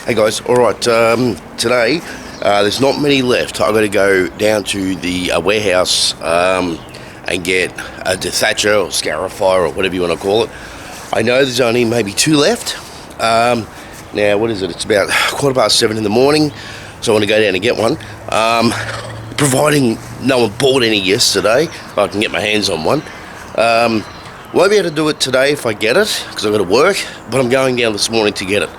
Hey guys, alright, today there's not many left. I've got to go down to the warehouse and get a Dethatcher or Scarifier or whatever you want to call it. I know there's only maybe 2 left. Now, what is it? It's about 7:15 in the morning, so I want to go down and get one. Providing no one bought any yesterday, I can get my hands on one. Won't be able to do it today if I get it, because I've got to work, but I'm going down this morning to get it.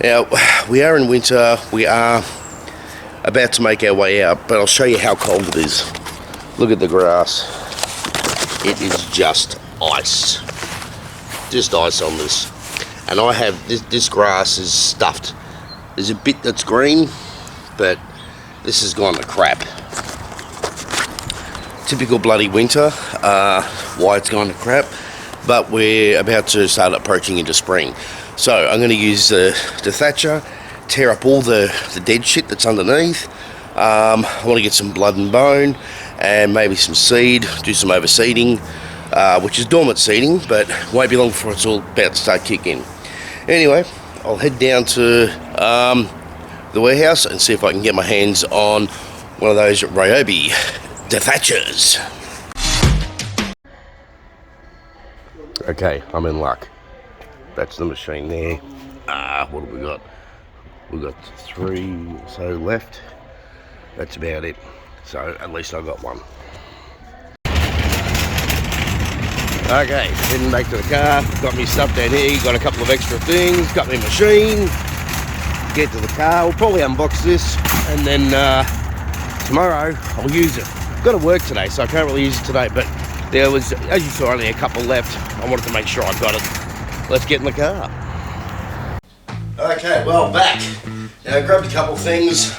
Now, we are in winter, we are about to make our way out, but I'll show you how cold it is. Look at the grass. It is just ice. Just ice on this. And I have, this grass is stuffed. There's a bit that's green, but this has gone to crap. Typical bloody winter, why it's gone to crap, but we're about to start approaching into spring. So I'm going to use the Dethatcher, tear up all the dead shit that's underneath. I want to get some blood and bone and maybe some seed, do some overseeding, which is dormant seeding, but won't be long before it's all about to start kicking. Anyway, I'll head down to the warehouse and see if I can get my hands on one of those Ryobi Dethatchers. Okay, I'm in luck. That's the machine there. What have we got? We've got 3 or so left. That's about it. So at least I got one. Okay, heading back to the car. Got me stuff down here. Got a couple of extra things. Got me machine. Get to the car. We'll probably unbox this, and then tomorrow I'll use it. I've got to work today, so I can't really use it today. But there was, as you saw, only a couple left. I wanted to make sure I got it. Let's get in the car. Okay, well, back. Now, I grabbed a couple things,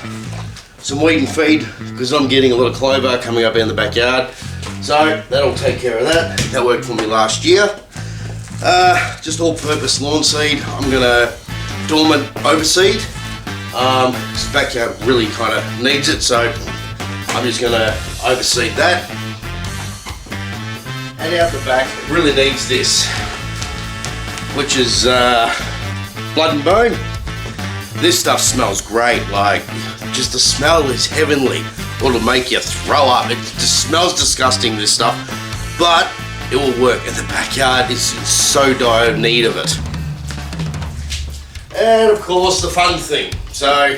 some weed and feed, because I'm getting a lot of clover coming up in the backyard. So, that'll take care of that. That worked for me last year. Just all-purpose lawn seed. I'm going to dormant overseed. This backyard really kind of needs it, so I'm just going to overseed that. And out the back, it really needs this, which is blood and bone. This stuff smells great, like just the smell is heavenly. It'll make you throw up. It just smells disgusting, this stuff, but it will work in the backyard. It's in so dire need of it. And of course the fun thing. So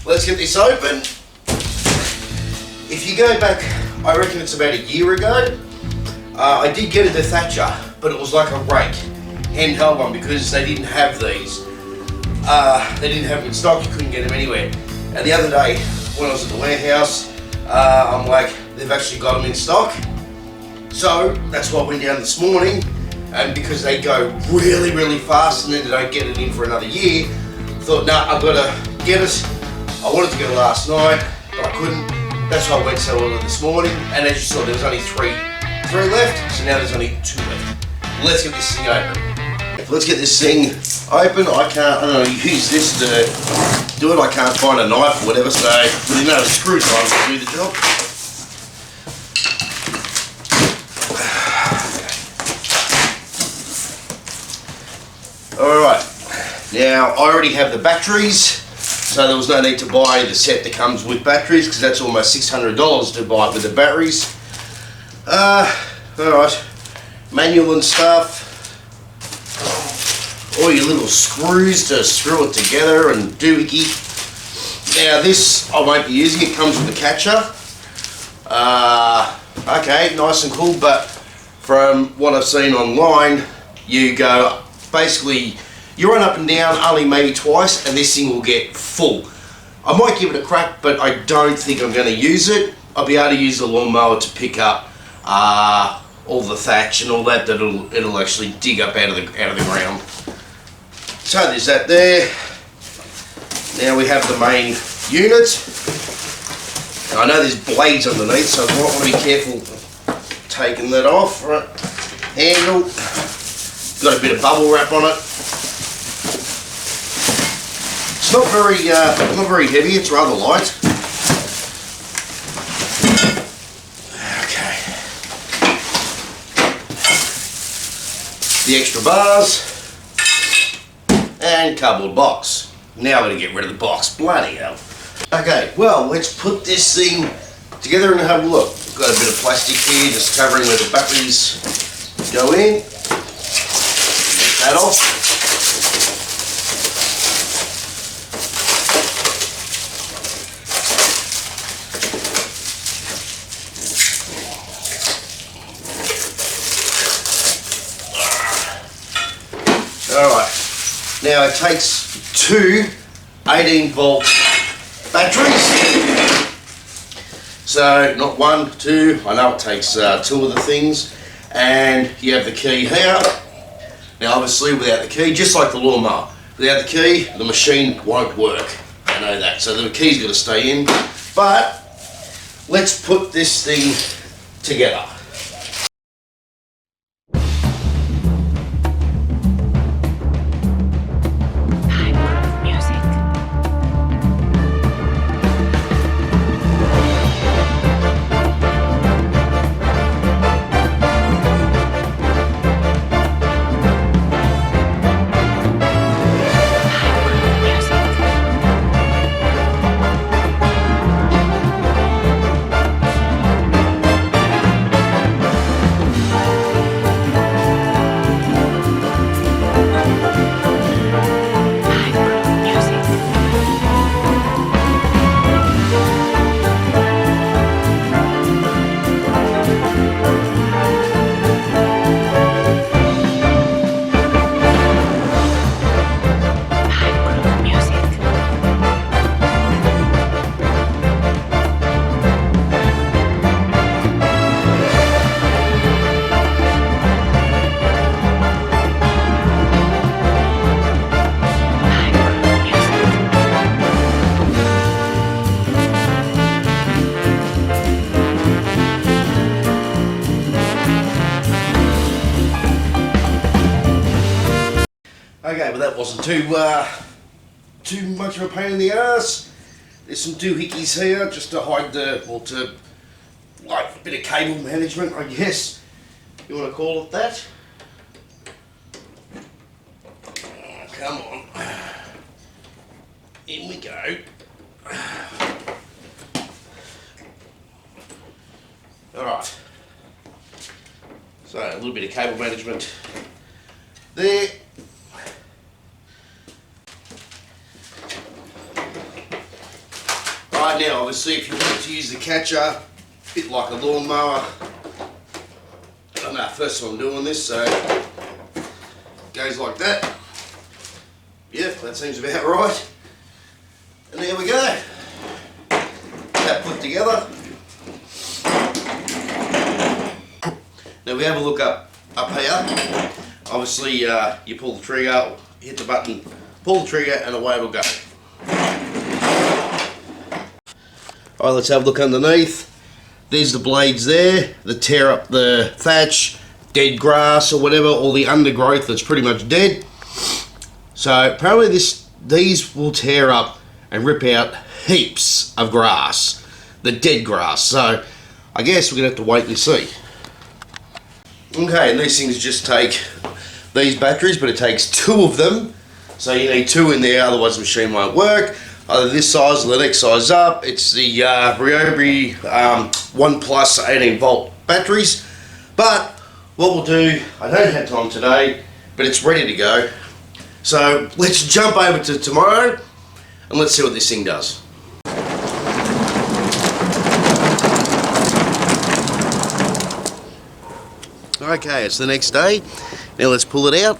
let's get this open. If you go back, I reckon it's about a year ago, I did get a Dethatcher, but it was like a rake, handheld one, because they didn't have these. They didn't have them in stock, you couldn't get them anywhere. And the other day, when I was at the warehouse, I'm like, they've actually got them in stock. So that's why I went down this morning, and because they go really, really fast and then they don't get it in for another year, thought, nah, I've got to get it. I wanted to get it last night, but I couldn't. That's why I went so early this morning, and as you saw, there was only three left, so now there's only 2 left. Let's get this thing open. Let's get this thing open. I don't know, use this to do it. I can't find a knife or whatever, so really no screwdriver to do the job. Alright, now I already have the batteries, so there was no need to buy the set that comes with batteries, because that's almost $600 to buy it with the batteries. Alright, manual and stuff. All your little screws to screw it together and doohickey. Now this I won't be using, it comes with a catcher. Okay, nice and cool, but from what I've seen online, you go, basically, you run up and down only maybe twice and this thing will get full. I might give it a crack, but I don't think I'm going to use it. I'll be able to use the lawnmower to pick up all the thatch and all that it'll actually dig up out of the ground. So there's that there. Now we have the main unit. And I know there's blades underneath, so I might want to be careful taking that off. Right. Handle. Got a bit of bubble wrap on it. It's not very heavy. It's rather light. Okay. The extra bars. And cardboard box. Now I'm going to get rid of the box. Bloody hell. Okay, well, let's put this thing together and have a look. Got a bit of plastic here, just covering where the batteries go in. Get that off. Alright, now it takes two 18-volt batteries. So, not one, two, I know it takes two of the things, and you have the key here. Now obviously without the key, just like the lawnmower, without the key, the machine won't work. I know that, so the key's got to stay in. But, let's put this thing together. Okay, well that wasn't too much of a pain in the ass. There's some doohickeys here just to hide like a bit of cable management, I guess you want to call it that. Oh, come on, in we go. All right. So a little bit of cable management there. Right now, obviously, if you wanted to use the catcher, a bit like a lawnmower, I don't know, first time I'm doing this, so it goes like that. Yep, that seems about right. And there we go. That put together. Now we have a look up here. Obviously, you pull the trigger, hit the button, pull the trigger, and away we'll go. Alright, let's have a look underneath. There's the blades there that tear up the thatch, dead grass or whatever, or the undergrowth that's pretty much dead. So apparently these will tear up and rip out heaps of grass, the dead grass. So I guess we're going to have to wait and see. Okay, and these things just take these batteries, but it takes two of them. So you need two in there, otherwise the machine won't work. Either this size or the next size up. It's the Ryobi 1 Plus 18 volt batteries. But what we'll do, I don't have time today, but it's ready to go. So let's jump over to tomorrow and let's see what this thing does. Okay, it's the next day. Now let's pull it out.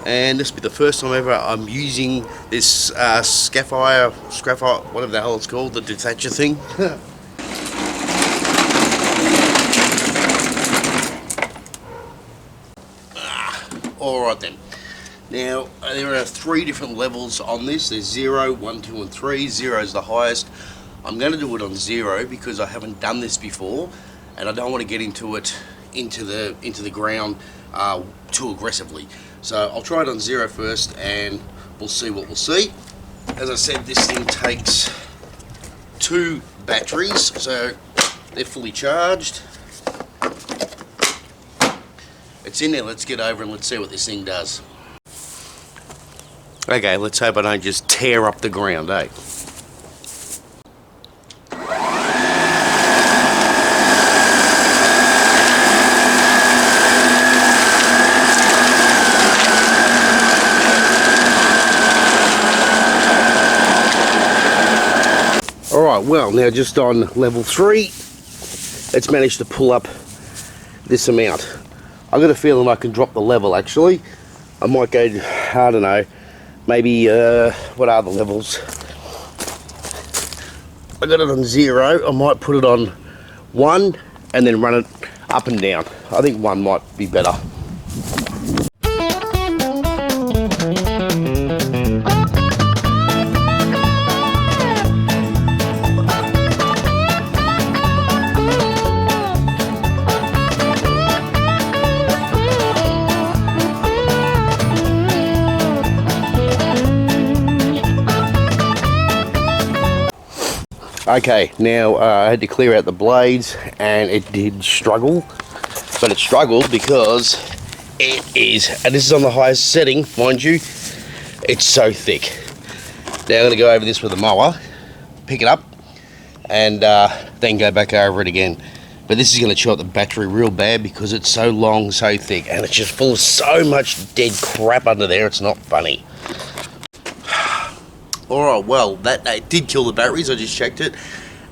And this will be the first time ever I'm using this Scarifier, whatever the hell it's called, the Dethatcher thing. Alright then. Now, there are 3 different levels on this. There's 0, 1, 2 and 3. 0 is the highest. I'm going to do it on 0 because I haven't done this before and I don't want to get into the ground too aggressively. So I'll try it on 0 first and we'll see what we'll see. As I said, this thing takes 2 batteries, so they're fully charged. It's in there, let's get over and let's see what this thing does. Okay, let's hope I don't just tear up the ground, eh? Alright, well, now just on level 3, it's managed to pull up this amount. I've got a feeling I can drop the level, actually. I might go, I don't know, maybe, what are the levels? I got it on 0, I might put it on 1, and then run it up and down. I think 1 might be better. Okay, now I had to clear out the blades, and it did struggle, but it struggled because it is, and this is on the highest setting, mind you, it's so thick. Now I'm going to go over this with a mower, pick it up, and then go back over it again. But this is going to chew up the battery real bad because it's so long, so thick, and it's just full of so much dead crap under there, it's not funny. Alright, well, that did kill the batteries. I just checked it,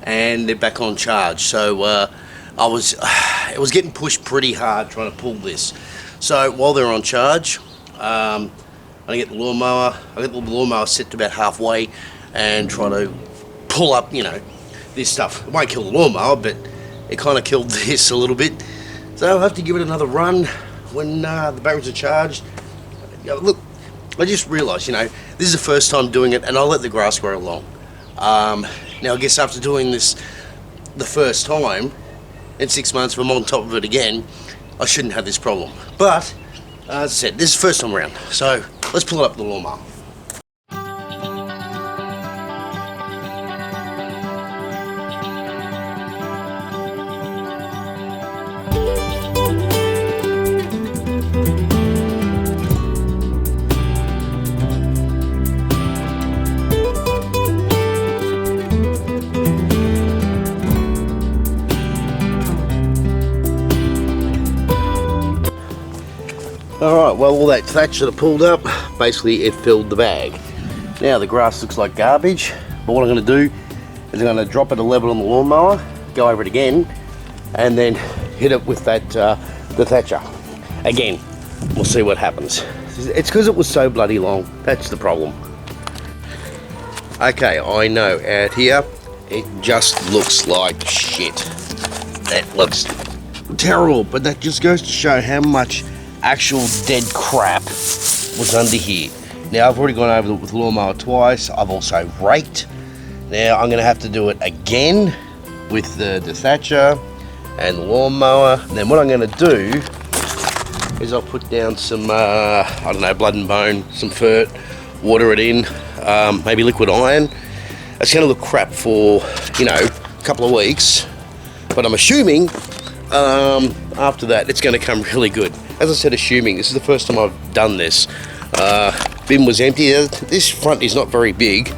and they're back on charge. So it was getting pushed pretty hard trying to pull this. So while they're on charge, I get the lawnmower. I get the lawnmower set to about halfway, and try to pull up, you know, this stuff. It won't kill the lawnmower, but it kind of killed this a little bit. So I'll have to give it another run when the batteries are charged. Look, I just realised, you know, this is the first time doing it, and I'll let the grass grow along. Now, I guess after doing this the first time, in 6 months, if I'm on top of it again, I shouldn't have this problem. But, as I said, this is the first time around, so let's pull it up the lawnmower. Alright, well, all that thatch that I pulled up, basically it filled the bag. Now the grass looks like garbage, but what I'm going to do is I'm going to drop it a level on the lawnmower, go over it again, and then hit it with that Dethatcher. Again, we'll see what happens. It's because it was so bloody long, that's the problem. Okay, I know, out here, it just looks like shit. That looks terrible, but that just goes to show how much actual dead crap was under here. Now I've already gone over it with the lawnmower twice. I've also raked. Now I'm going to have to do it again with the Dethatcher and the lawnmower. And then what I'm going to do is I'll put down some, I don't know, blood and bone, some fert, water it in, maybe liquid iron. It's going to look crap for, you know, a couple of weeks. But I'm assuming after that it's going to come really good. As I said, assuming, this is the first time I've done this. Bin was empty. This front is not very big,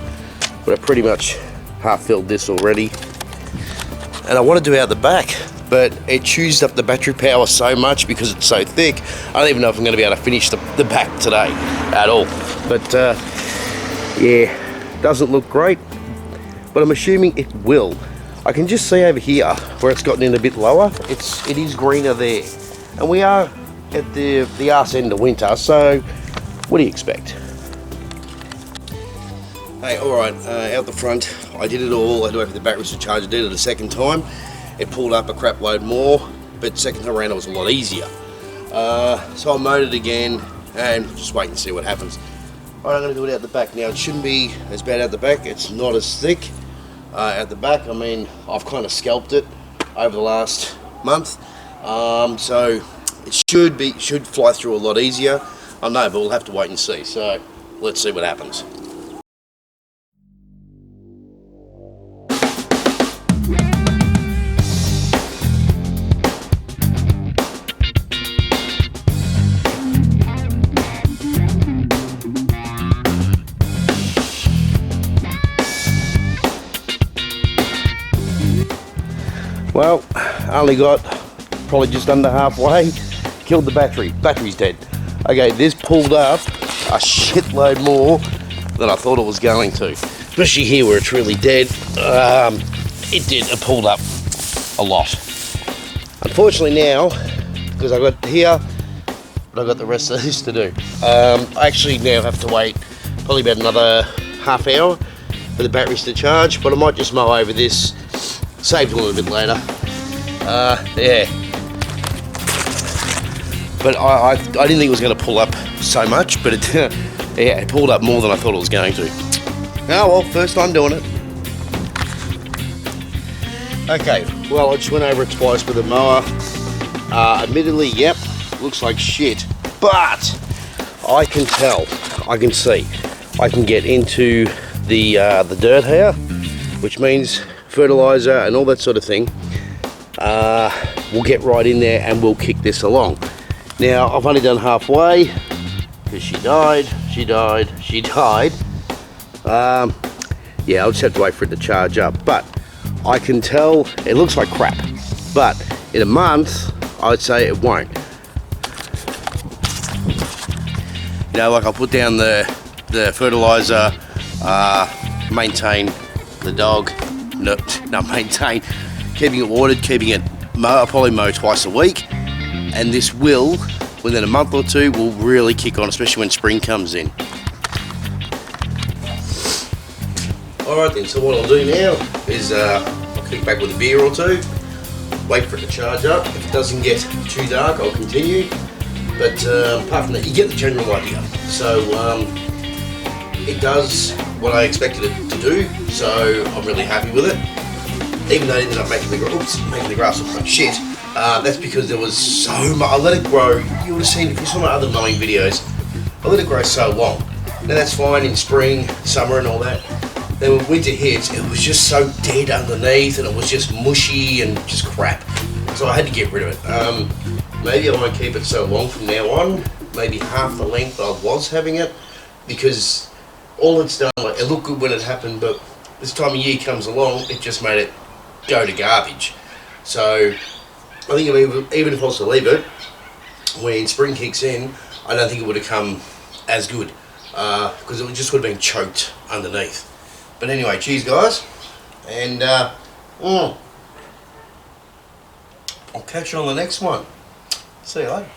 but I pretty much half filled this already. And I want to do out the back, but it chews up the battery power so much because it's so thick. I don't even know if I'm going to be able to finish the back today at all. But yeah, doesn't look great, but I'm assuming it will. I can just see over here where it's gotten in a bit lower. It is greener there, and we are at the arse end of winter, so what do you expect? Hey, alright, out the front, I did it all. I had to wait for the batteries to charge. I did it a second time. It pulled up a crap load more, but second time around it was a lot easier. So I mowed it again, and just wait and see what happens. Alright, I'm going to do it out the back. Now, it shouldn't be as bad out the back. It's not as thick out the back. I mean, I've kind of scalped it over the last month, so it should fly through a lot easier. I know, but we'll have to wait and see. So let's see what happens. Well, only got probably just under halfway. Killed the battery. Battery's dead. Okay, this pulled up a shitload more than I thought it was going to. Especially here where it's really dead. It pulled up a lot. Unfortunately now, because I got here, but I've got the rest of this to do. I actually now have to wait probably about another half hour for the batteries to charge, but I might just mow over this, save a little bit later. Yeah. But I didn't think it was going to pull up so much, but it, yeah, it pulled up more than I thought it was going to. Oh well, first time doing it. Okay, well I just went over it twice with a mower. Admittedly, yep, looks like shit, but I can tell, I can see, I can get into the dirt here, which means fertilizer and all that sort of thing. We'll get right in there and we'll kick this along. Now I've only done halfway because she died. Yeah, I'll just have to wait for it to charge up, but I can tell it looks like crap, but in a month I'd say it won't. You know, like I'll put down the fertilizer, maintain the dog, not maintain, keeping it watered, keeping it I'll probably mow twice a week, and this will, within a month or two, will really kick on, especially when spring comes in. Alright then, so what I'll do now is I'll kick back with a beer or two, wait for it to charge up. If it doesn't get too dark, I'll continue, but apart from that, you get the general idea. So it does what I expected it to do, so I'm really happy with it. Even though it ended up making the grass look like shit, that's because there was so much. I let it grow. You would have seen if you saw my other mowing videos. I let it grow so long. Now that's fine in spring, summer, and all that. Then when winter hits, it was just so dead underneath, and it was just mushy and just crap. So I had to get rid of it. Maybe I won't keep it so long from now on. Maybe half the length I was having it, because all it's done, like, it looked good when it happened, but this time of year comes along, it just made it go to garbage. So I think even if I was to leave it, when spring kicks in, I don't think it would have come as good, because it just would have been choked underneath. But anyway, cheers guys, and I'll catch you on the next one. See you later.